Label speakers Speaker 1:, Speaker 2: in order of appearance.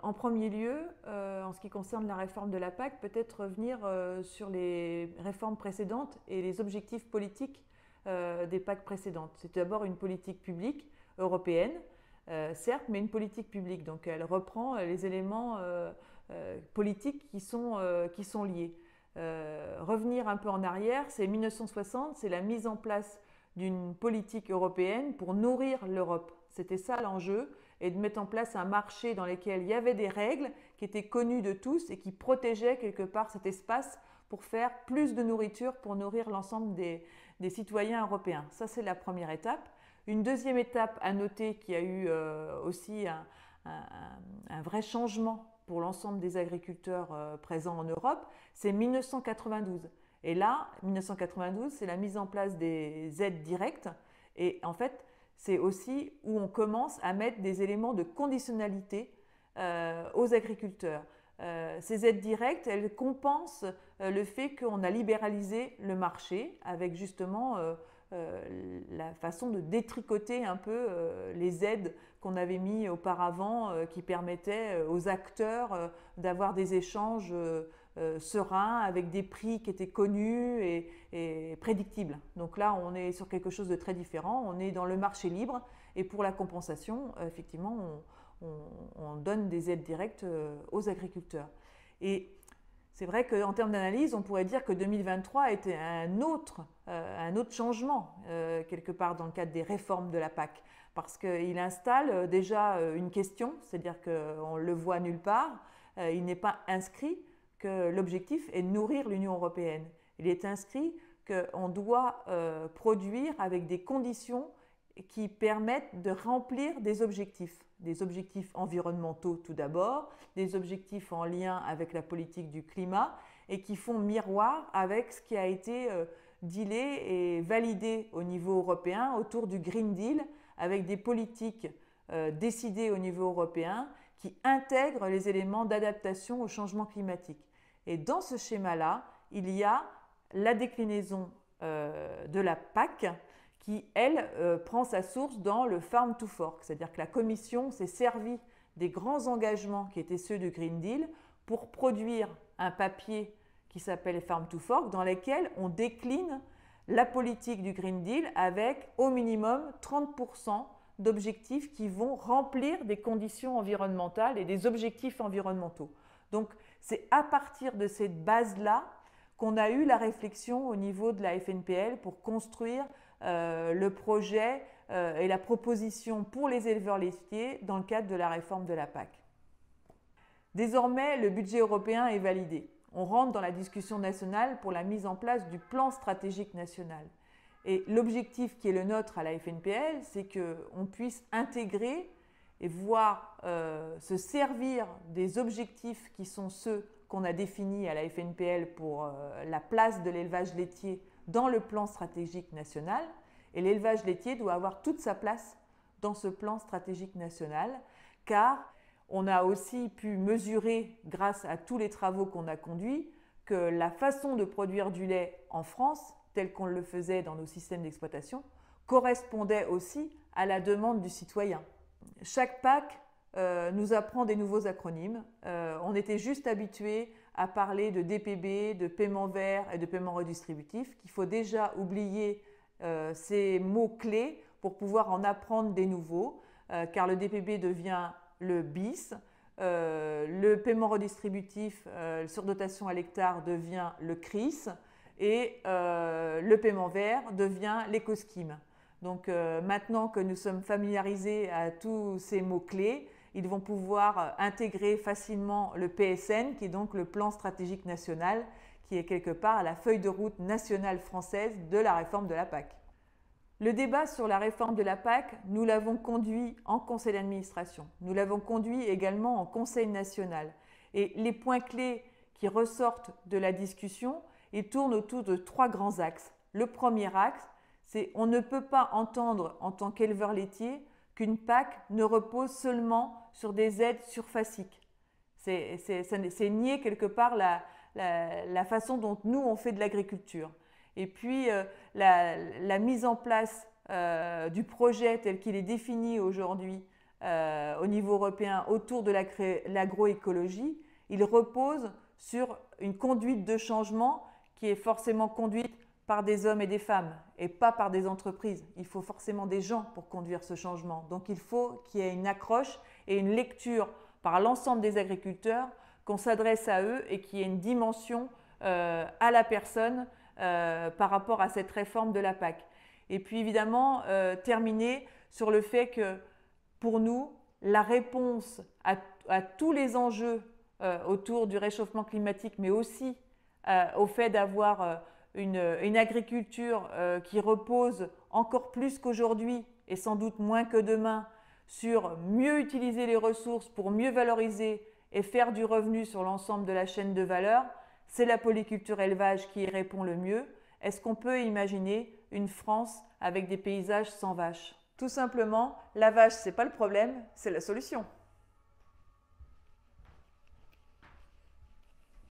Speaker 1: En premier lieu, en ce qui concerne la réforme de la PAC, peut-être revenir sur les réformes précédentes et les objectifs politiques des PAC précédentes. C'est d'abord une politique publique européenne, certes, mais une politique publique. Donc elle reprend les éléments politiques qui sont liés. Revenir un peu en arrière, c'est 1960, c'est la mise en place d'une politique européenne pour nourrir l'Europe. C'était ça l'enjeu, et de mettre en place un marché dans lequel il y avait des règles qui étaient connues de tous et qui protégeaient quelque part cet espace pour faire plus de nourriture pour nourrir l'ensemble des citoyens européens. Ça, c'est la première étape. Une deuxième étape à noter qui a eu aussi un vrai changement pour l'ensemble des agriculteurs présents en Europe, c'est 1992. Et là, 1992, c'est la mise en place des aides directes. Et en fait, c'est aussi où on commence à mettre des éléments de conditionnalité aux agriculteurs. Ces aides directes, elles compensent le fait qu'on a libéralisé le marché avec justement la façon de détricoter un peu les aides qu'on avait mis auparavant qui permettaient aux acteurs d'avoir des échanges sereins avec des prix qui étaient connus et prédictibles. Donc là, on est sur quelque chose de très différent. On est dans le marché libre et pour la compensation, effectivement, on donne des aides directes aux agriculteurs. Et c'est vrai qu'en termes d'analyse, on pourrait dire que 2023 était un autre changement, quelque part dans le cadre des réformes de la PAC, parce qu'il installe déjà une question, c'est-à-dire qu'on le voit nulle part, il n'est pas inscrit que l'objectif est de nourrir l'Union européenne. Il est inscrit qu'on doit produire avec des conditions qui permettent de remplir des objectifs environnementaux tout d'abord, des objectifs en lien avec la politique du climat et qui font miroir avec ce qui a été dealé et validé au niveau européen autour du Green Deal avec des politiques décidées au niveau européen qui intègrent les éléments d'adaptation au changement climatique. Et dans ce schéma-là, il y a la déclinaison de la PAC qui, elle, prend sa source dans le Farm to Fork, c'est-à-dire que la Commission s'est servie des grands engagements qui étaient ceux du Green Deal pour produire un papier qui s'appelle Farm to Fork, dans lequel on décline la politique du Green Deal avec au minimum 30% d'objectifs qui vont remplir des conditions environnementales et des objectifs environnementaux. Donc c'est à partir de cette base-là qu'on a eu la réflexion au niveau de la FNPL pour construire le projet et la proposition pour les éleveurs laitiers dans le cadre de la réforme de la PAC. Désormais, le budget européen est validé. On rentre dans la discussion nationale pour la mise en place du plan stratégique national. Et l'objectif qui est le nôtre à la FNPL, c'est qu'on puisse intégrer et voir se servir des objectifs qui sont ceux qu'on a définis à la FNPL pour la place de l'élevage laitier dans le plan stratégique national. Et l'élevage laitier doit avoir toute sa place dans ce plan stratégique national, car on a aussi pu mesurer, grâce à tous les travaux qu'on a conduits, que la façon de produire du lait en France, tel qu'on le faisait dans nos systèmes d'exploitation, correspondait aussi à la demande du citoyen. Chaque PAC nous apprend des nouveaux acronymes. On était juste habitué à parler de DPB, de paiement vert et de paiement redistributif, qu'il faut déjà oublier ces mots-clés pour pouvoir en apprendre des nouveaux, car le DPB devient le BIS, le paiement redistributif, surdotation à l'hectare devient le CRIS et le paiement vert devient l'écoscheme. Donc maintenant que nous sommes familiarisés à tous ces mots-clés, ils vont pouvoir intégrer facilement le PSN, qui est donc le plan stratégique national, qui est quelque part la feuille de route nationale française de la réforme de la PAC. Le débat sur la réforme de la PAC, nous l'avons conduit en conseil d'administration. Nous l'avons conduit également en conseil national. Et les points clés qui ressortent de la discussion, ils tournent autour de 3 grands axes. Le premier axe, c'est on ne peut pas entendre en tant qu'éleveur laitier qu'une PAC ne repose seulement sur des aides surfaciques. C'est nier quelque part la façon dont nous on fait de l'agriculture. Et puis la mise en place du projet tel qu'il est défini aujourd'hui au niveau européen autour de l'agroécologie, il repose sur une conduite de changement qui est forcément conduite par des hommes et des femmes et pas par des entreprises. Il faut forcément des gens pour conduire ce changement. Donc il faut qu'il y ait une accroche et une lecture par l'ensemble des agriculteurs, qu'on s'adresse à eux et qu'il y ait une dimension à la personne par rapport à cette réforme de la PAC. Et puis évidemment, terminer sur le fait que pour nous, la réponse à tous les enjeux autour du réchauffement climatique, mais aussi au fait d'avoir une agriculture qui repose encore plus qu'aujourd'hui et sans doute moins que demain sur mieux utiliser les ressources pour mieux valoriser et faire du revenu sur l'ensemble de la chaîne de valeur, c'est la polyculture élevage qui y répond le mieux. Est-ce qu'on peut imaginer une France avec des paysages sans vaches? Tout simplement, la vache, ce n'est pas le problème, c'est la solution.